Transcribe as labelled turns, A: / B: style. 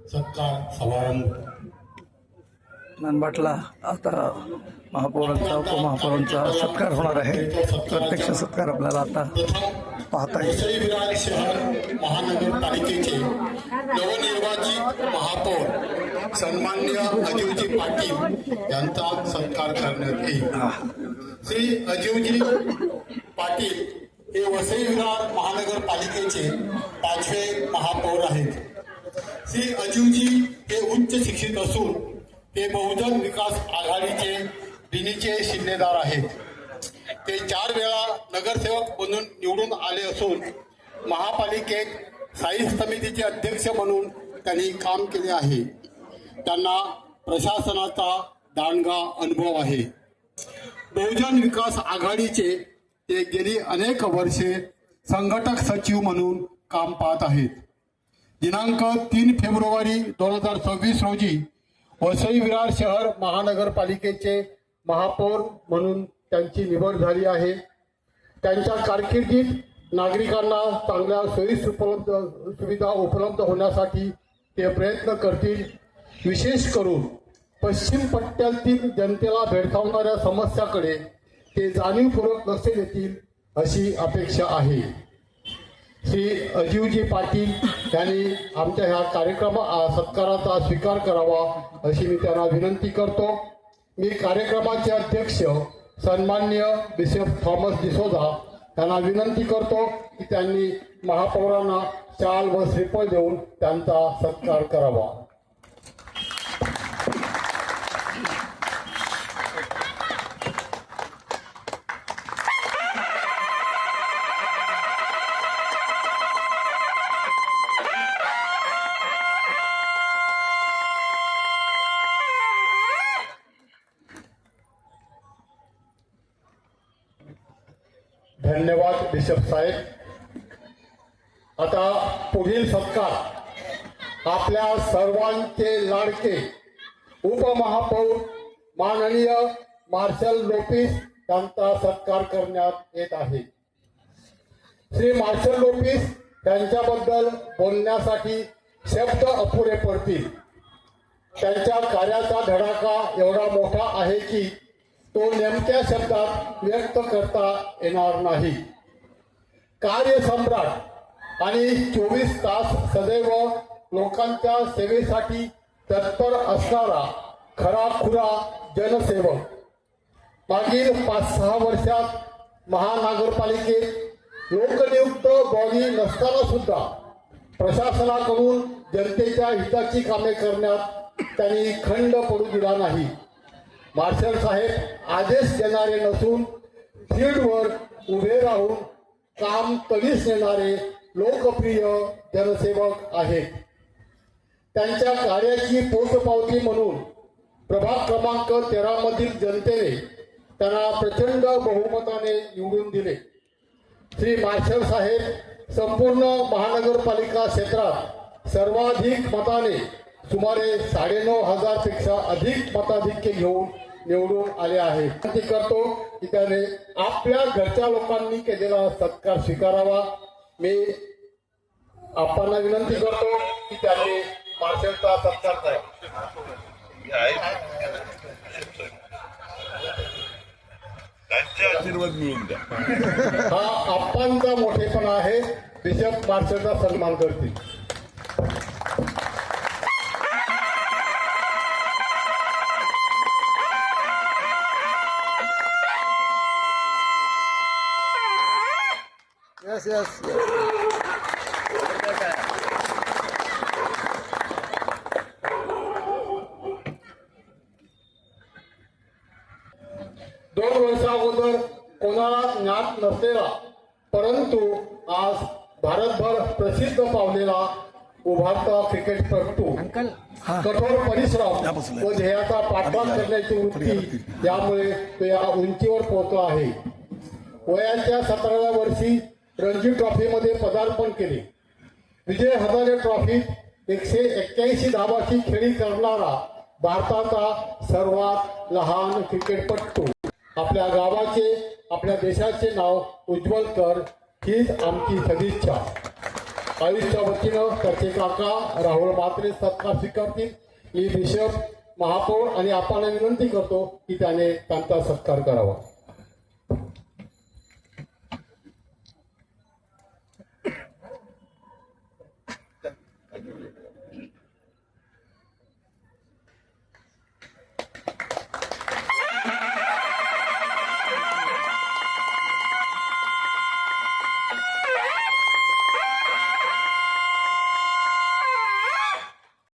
A: सत्कार समारंभ
B: नानबाटला आता महापौरांचा उपमहापौरांचा सत्कार होणार आहे। प्रत्यक्ष सत्कार आपल्याला आता पाहता येईल।
A: वसई विरार शहर महानगरपालिकेचे नवनिर्वाचित महापौर सन्माननीय अजीवजी पाटील यांचा सत्कार करण्यात येईल। श्री अजीवजी पाटील हे वसई विरार महानगरपालिकेचे 5वे महापौर आहेत। श्री अजीवजी हे उच्च शिक्षित असून ते बहुजन विकास आघाडीचे बिनीचे शिल्लेदार आहेत। ते 4 वेळा नगरसेवक म्हणून निवडून आले असून महापालिकेत स्थायी समितीचे अध्यक्ष म्हणून त्यांनी काम केले आहे। त्यांना प्रशासनाचा दांडगा अनुभव आहे। बहुजन विकास आघाडीचे ते गेली अनेक वर्षे संघटक सचिव म्हणून काम पाहत आहेत। दिनांक 3 फेब्रुवारी 2026 रोजी वसई विरार शहर महानगरपालिकेचे महापौर म्हणून त्यांची निवड झाली आहे। त्यांच्या कारकिर्दीत नागरिकांना चांगल्या सोयी सुविधा उपलब्ध होण्यासाठी ते प्रयत्न करतील। विशेष करून पश्चिम पट्ट्यातील जनतेला भेडसावणाऱ्या समस्याकडे ते जाणीवपूर्वक लक्ष देतील अशी अपेक्षा आहे। श्री अजीवजी पाटील यांनी आमच्या ह्या सत्काराचा स्वीकार करावा अशी मी त्यांना विनंती करतो। मी कार्यक्रमाचे अध्यक्ष सन्माननीय बिशप थॉमस डिसोजा यांना विनंती करतो की त्यांनी महापौरांना शाल व श्रीफळ देऊन त्यांचा सत्कार करावा। धन्यवाद बिशप साहेब। आता पुढील सत्कार आपल्या सर्वांचे लाडके उपमहापौर माननीय मार्शल लोपिस यांचा सत्कार करण्यात येत आहे। श्री मार्शल लोपिस यांच्याबद्दल बोलण्यासाठी शब्द अपुरे पडतील। त्यांच्या कार्याचा धडाका एवढा मोठा आहे की तो नेमक्या शब्दात व्यक्त करता येणार नाही। कार्यसम्राट आणि 24 तास सदैव लोकांच्या सेवेसाठी तत्पर असणारा खराखुरा जनसेवक मागील 5-6 वर्षात महानगरपालिकेत लोकनियुक्त बॉडी नसताना सुद्धा प्रशासनाकडून जनतेच्या हिताची कामे करण्यात त्यांनी खंड पडू दिला नाही। मार्शल साहेब आदेश देणारे नसून फील्डवर उभे राहून काम कधीच नेणारे लोकप्रिय जनसेवक आहेत। त्यांच्या कार्याची पोचपावती म्हणून प्रभाग क्रमांक 13 मधील जनतेने त्यांना प्रचंड बहुमताने निवडून दिले। श्री मार्शल साहेब संपूर्ण महानगरपालिका क्षेत्रात सर्वाधिक मताने सुमारे 9,500 पेक्षा अधिक मताधिक्य घेऊन निवडून आले आहेत। विनंती करतो की त्याने आपल्या घरच्या लोकांनी केलेला सत्कार स्वीकारावा। मी आपणाला विनंती करतो की त्यांनी मार्शलचा सत्कार करावा।
C: आशीर्वाद मिळून द्या।
A: हा आपणचा मोठेपणा आहे। बिशप मार्शलचा सन्मान करतील।
B: यस यस
A: 2 वर्षा अगोदर कोणाला ज्ञात नसलेला परंतु आज भारतभर प्रसिद्ध पावलेला उभारता क्रिकेटपटू कठोर परिश्रम व ध्येयाचा पाठलाग करण्याची वृत्ती यामुळे तो या उंचीवर पोहोचला आहे। वयाच्या 17व्या वर्षी रणजी ट्रॉफीमध्ये पदार्पण केले। विजय हजारे ट्रॉफीत 181 धावाची खेळी करणारा भारताचा सर्वात लहान क्रिकेटपटू आपल्या गावाचे आपल्या देशाचे नाव उज्ज्वल कर हीच आमची सदिच्छा। आयुषच्या वतीनं त्याचे काका राहुल म्हात्रे सत्कार स्वीकारतील. मी बिशप महापौर आणि आपल्याला विनंती करतो की त्याने त्यांचा सत्कार करावा.